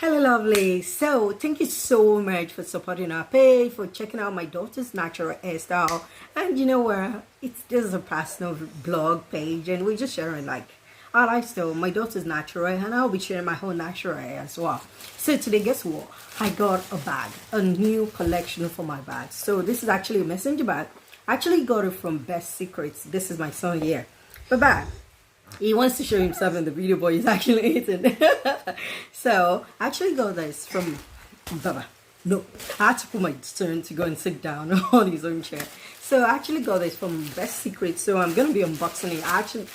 Hello, lovely. So, thank you so much for supporting our page, for checking out my daughter's natural hairstyle. And you know what? It's just a personal blog page, and we're just sharing like our lifestyle. My daughter's natural, and I'll be sharing my whole natural hair as well. So today, guess what? I got a bag, a new collection for my bag. So this is actually a messenger bag. I actually got it from Best Secrets. This is my son here. But bag. He wants to show himself in the video, but he's actually eating. So I actually got this from Baba. No, I had to put my turn to go and sit down on his own chair. So I actually got this from Best Secret. So I'm gonna be unboxing it.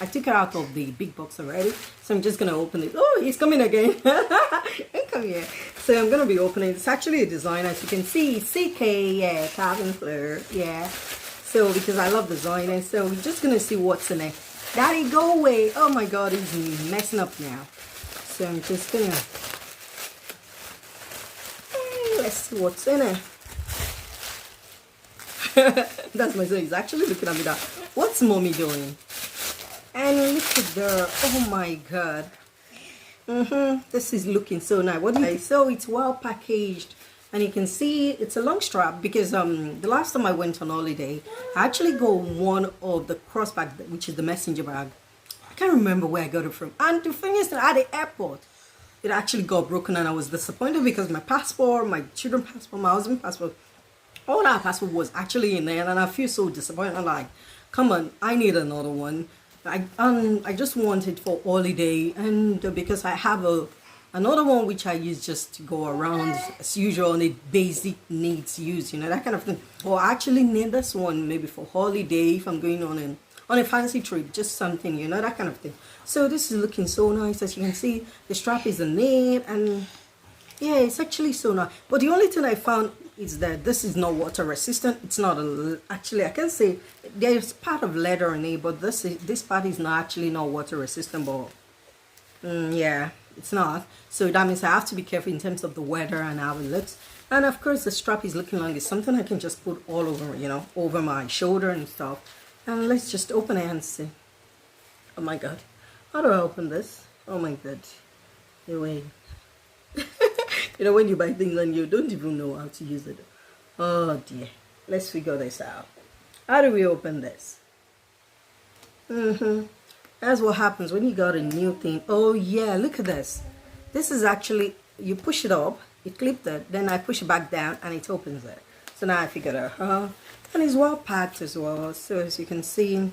I took it out of the big box already. So I'm just gonna open it. Oh, he's coming again. Come here. So I'm gonna be opening. It's actually a design, as you can see. CK, yeah, Calvin Fleur, yeah. So because I love designing, so we're just gonna see what's in it. Daddy, go away. Oh my God, he's messing up now. So I'm just gonna, let's see what's in it. That's my son. He's actually looking at me that, what's mommy doing? And look at there. Oh my God. This is looking so nice. What do you, so it's well packaged. And you can see it's a long strap because the last time I went on holiday, I actually got one of the crossbag, which is the messenger bag. I can't remember where I got it from. And the thing is that at the airport, it actually got broken and I was disappointed because my passport, my children's passport, my husband's passport, all our passport was actually in there, and I feel so disappointed. I'm like, come on, I need another one. I just want it for holiday, and because I have another one which I use just to go around as usual, and it basic needs use, you know, that kind of thing. Or I actually need this one maybe for holiday if I'm going on a fancy trip, just something, you know, that kind of thing. So this is looking so nice. As you can see, the strap is in it, and yeah, it's actually so nice. But the only thing I found is that this is not water resistant. It's not actually, I can say there's part of leather in it, but this part is not actually not water resistant. But yeah, it's not. So that means I have to be careful in terms of the weather and how it looks. And of course, the strap is looking long. It's something I can just put all over, you know, over my shoulder and stuff. And let's just open it and see. Oh my God, how do I open this? Oh my God, wait. You know, when you buy things and you don't even know how to use it. Oh dear. Let's figure this out. How do we open this? That's what happens when you got a new thing. Oh yeah, look at this. This is actually, you push it up, it clipped it, then I push it back down and it opens it. So now I figured out, and it's well packed as well. So as you can see,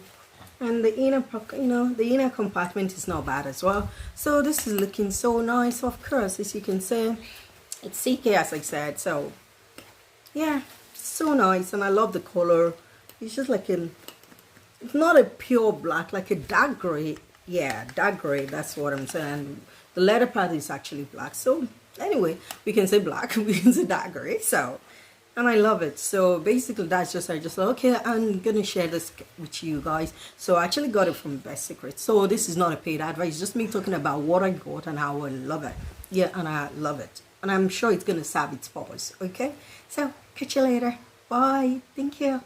and the inner pocket, you know, the inner compartment is not bad as well. So this is looking so nice. Of course, as you can see, it's CK, as I said. So yeah, so nice, and I love the color. It's just like it's not a pure black, like a dark gray. Yeah, dark gray, that's what I'm saying. The leather part is actually black. So anyway, we can say black, we can say dark gray. So, and I love it. So basically that's just, I just thought, okay, I'm gonna share this with you guys. So I actually got it from Best Secret. So this is not a paid advice, it's just me talking about what I got and how I love it. Yeah, and I love it, and I'm sure it's gonna serve its purpose. Okay, so catch you later. Bye. Thank you.